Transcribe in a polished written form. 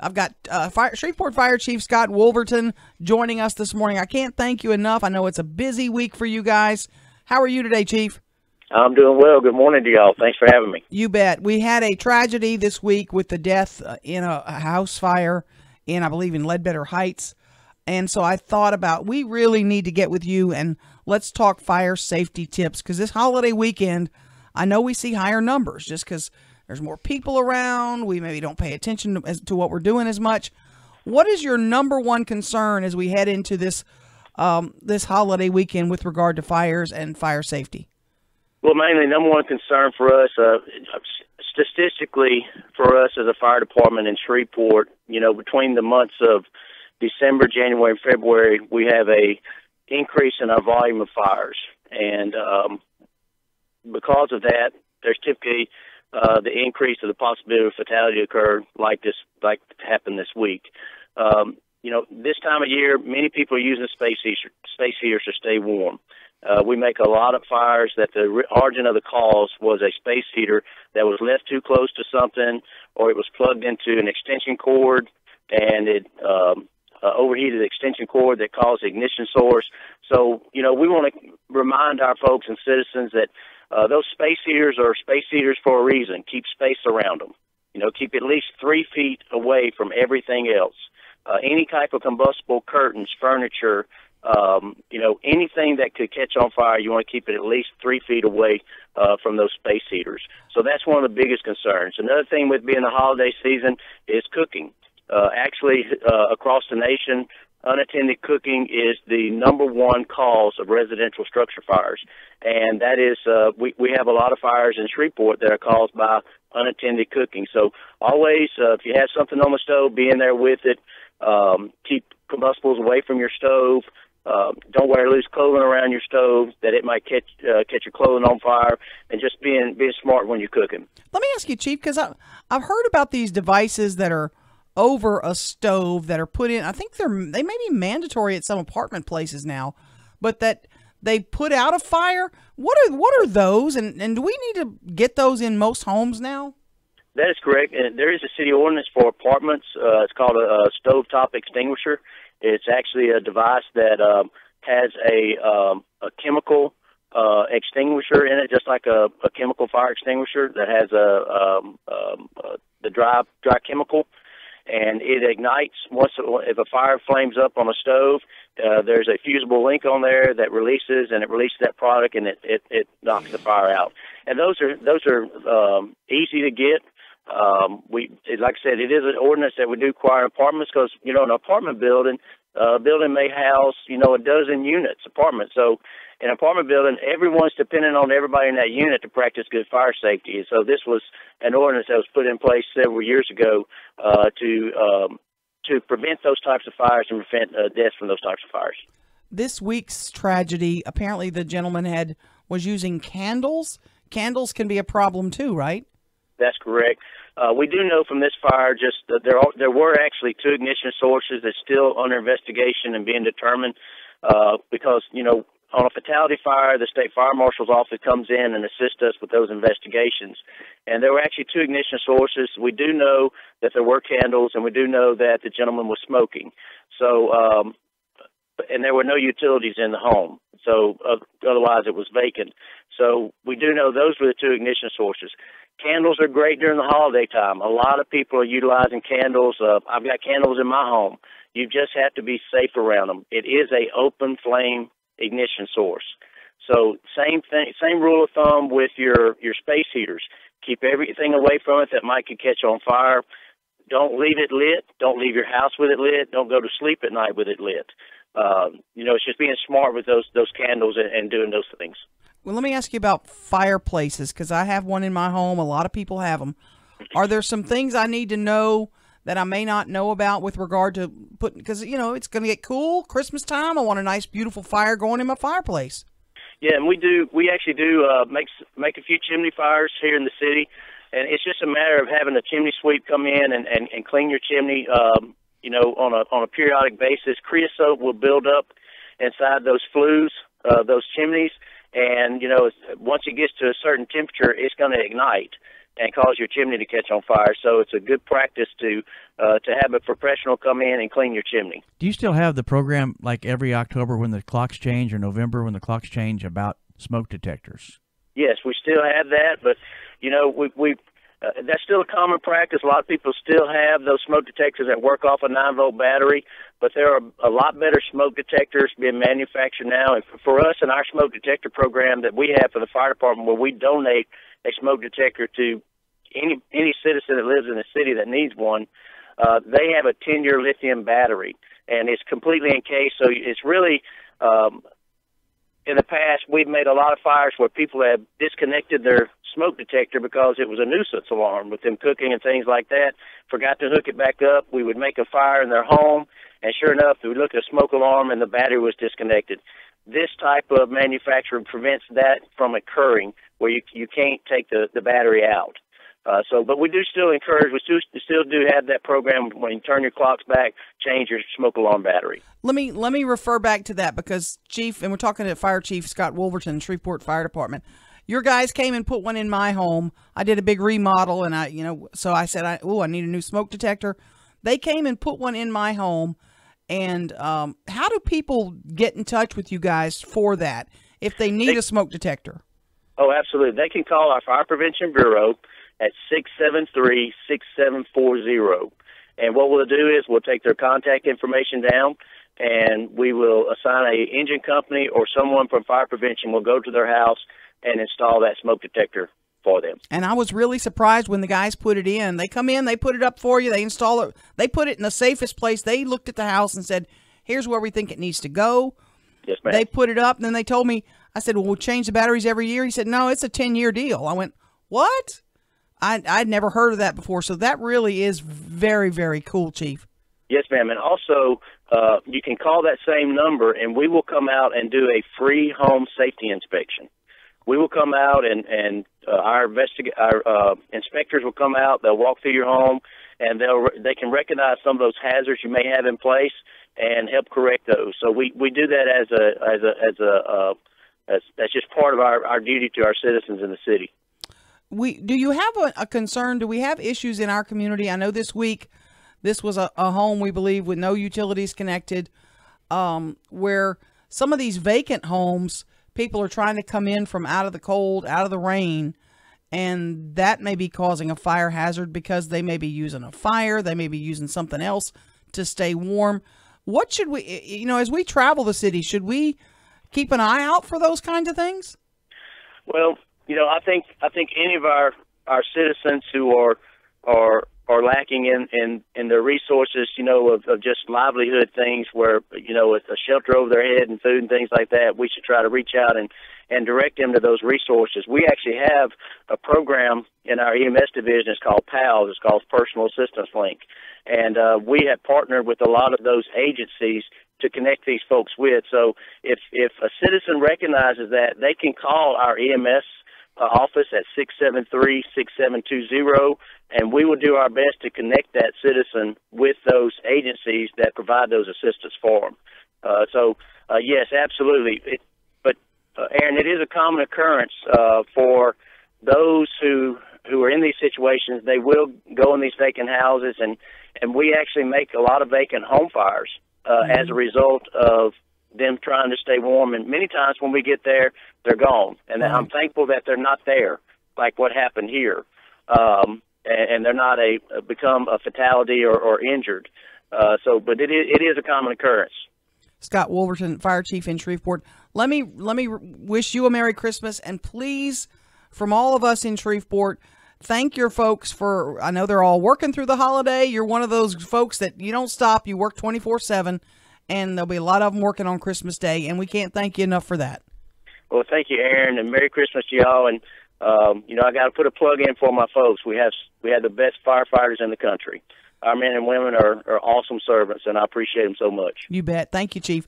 I've got Shreveport Fire Chief Scott Wolverton joining us this morning. I can't thank you enough. I know it's a busy week for you guys. How are you today, Chief? I'm doing well. Good morning to y'all. Thanks for having me. You bet. We had a tragedy this week with the death in a house fire I believe, in Ledbetter Heights. And so I thought about, we really need to get with you and let's talk fire safety tips, because this holiday weekend, I know we see higher numbers just because there's more people around. We maybe don't pay attention to what we're doing as much. What is your number one concern as we head into this this holiday weekend with regard to fires and fire safety? Well, mainly, number one concern for us, statistically, for us as a fire department in Shreveport, between the months of December, January, and February, we have a increase in our volume of fires. And because of that, there's typically the increase of the possibility of fatality occur like happened this week. This time of year, many people are using space heaters to stay warm. We make a lot of fires that the origin of the cause was a space heater that was left too close to something, or it was plugged into an extension cord, and it overheated the extension cord that caused the ignition source. So, we want to remind our folks and citizens that those space heaters are space heaters for a reason. Keep space around them. Keep at least 3 feet away from everything else. Any type of combustible curtains, furniture, anything that could catch on fire, you want to keep it at least 3 feet away from those space heaters. So that's one of the biggest concerns. Another thing with being the holiday season is cooking. Across the nation, unattended cooking is the number one cause of residential structure fires. And that is, we have a lot of fires in Shreveport that are caused by unattended cooking. So always, if you have something on the stove, be in there with it. Keep combustibles away from your stove. Don't wear loose clothing around your stove that it might catch your clothing on fire, and just being smart when you're cooking. Let me ask you, Chief, because I've heard about these devices that are over a stove that are put in. I think they may be mandatory at some apartment places now, but that they put out a fire. What are those, and do we need to get those in most homes now? That is correct. And there is a city ordinance for apartments. It's called a Stovetop Extinguisher. It's actually a device that has a chemical extinguisher in it, just like a chemical fire extinguisher that has the dry chemical, and it ignites if a fire flames up on a stove. There's a fusible link on there that releases that product, and it knocks the fire out. And those are easy to get. Like I said, it is an ordinance that we do require apartments because, an apartment building may house, a dozen units, apartments. So in an apartment building, everyone's dependent on everybody in that unit to practice good fire safety. And so this was an ordinance that was put in place several years ago to prevent those types of fires and prevent deaths from those types of fires. This week's tragedy, apparently the gentleman was using candles. Candles can be a problem too, right? That's correct. We do know from this fire just that there were actually 2 ignition sources that's still under investigation and being determined because, on a fatality fire, the State Fire Marshal's office comes in and assists us with those investigations. And there were actually 2 ignition sources. We do know that there were candles, and we do know that the gentleman was smoking. So, and there were no utilities in the home. So otherwise it was vacant. So we do know those were the 2 ignition sources. Candles are great during the holiday time. A lot of people are utilizing candles. I've got candles in my home. You just have to be safe around them. It is a open flame ignition source. So same thing, same rule of thumb with your space heaters. Keep everything away from it that might could catch on fire. Don't leave it lit. Don't leave your house with it lit. Don't go to sleep at night with it lit. It's just being smart with those candles and doing those things. Well, let me ask you about fireplaces, because I have one in my home. A lot of people have them. Are there some things I need to know that I may not know about with regard to putting, because, it's going to get cool, Christmas time. I want a nice, beautiful fire going in my fireplace. Yeah, and we actually do make a few chimney fires here in the city, and it's just a matter of having a chimney sweep come in and clean your chimney, on a periodic basis. Creosote will build up inside those flues, those chimneys, and, once it gets to a certain temperature, it's going to ignite. and cause your chimney to catch on fire. So it's a good practice to have a professional come in and clean your chimney. Do you still have the program like every October when the clocks change, or November when the clocks change, about smoke detectors? Yes, we still have that, but that's still a common practice. A lot of people still have those smoke detectors that work off a 9-volt battery, but there are a lot better smoke detectors being manufactured now. And for us in our smoke detector program that we have for the fire department, where we donate a smoke detector to any citizen that lives in the city that needs one, they have a 10-year lithium battery, and it's completely encased. So it's really, in the past, we've made a lot of fires where people have disconnected their smoke detector because it was a nuisance alarm with them cooking and things like that, forgot to hook it back up. We would make a fire in their home, and sure enough, we would look at a smoke alarm and the battery was disconnected. This type of manufacturing prevents that from occurring, where you can't take the battery out. But we do still encourage, we still do have that program when you turn your clocks back, change your smoke alarm battery. Let me refer back to that, because Chief, and we're talking to Fire Chief Scott Wolverton, Shreveport Fire Department. Your guys came and put one in my home. I did a big remodel, and so I said, I need a new smoke detector. They came and put one in my home. And how do people get in touch with you guys for that if they need a smoke detector? Oh, absolutely. They can call our Fire Prevention Bureau at 673-6740. And what we'll do is we'll take their contact information down, and we will assign a engine company or someone from Fire Prevention will go to their house and install that smoke detector for them. And I was really surprised when the guys put it in. They come in, they put it up for you, they install it, they put it in the safest place. They looked at the house and said, here's where we think it needs to go. Yes, ma'am. They put it up, and then they told me, I said, well, we'll change the batteries every year. He said, no, it's a 10-year deal. I went, what? I'd never heard of that before. So that really is very, very cool, Chief. Yes, ma'am. And also, you can call that same number, and we will come out and do a free home safety inspection. We will come out, and our inspectors will come out. They'll walk through your home, and they can recognize some of those hazards you may have in place and help correct those. So we do that that's just part of our duty to our citizens in the city. Do you have a concern? Do we have issues in our community? I know this week, this was a home, we believe, with no utilities connected, where some of these vacant homes, people are trying to come in from out of the cold, out of the rain, and that may be causing a fire hazard because they may be using a fire, they may be using something else to stay warm. What should we, as we travel the city, should we keep an eye out for those kinds of things? Well, I think any of our citizens who are lacking in their resources, of just livelihood things, where with a shelter over their head and food and things like that, we should try to reach out and direct them to those resources. We actually have a program in our EMS division. It's called PALS. It's called Personal Assistance Link, and we have partnered with a lot of those agencies to connect these folks with. So if a citizen recognizes that, they can call our EMS office at 673-6720, and we will do our best to connect that citizen with those agencies that provide those assistance for them. Yes, absolutely. But Aaron, it is a common occurrence for those who are in these situations. They will go in these vacant houses, and we actually make a lot of vacant home fires as a result of them trying to stay warm. And many times when we get there, they're gone. And I'm thankful that they're not there, like what happened here. And they're not become a fatality or injured. But it is a common occurrence. Scott Wolverton, Fire Chief in Shreveport. Let me wish you a Merry Christmas, and please, from all of us in Shreveport, thank your folks for, I know they're all working through the holiday. You're one of those folks that you don't stop. You work 24/7, and there'll be a lot of them working on Christmas Day, and we can't thank you enough for that. Well, thank you, Aaron, and Merry Christmas to y'all. And I got to put a plug in for my folks. We have the best firefighters in the country. Our men and women are awesome servants, and I appreciate them so much. You bet. Thank you, Chief.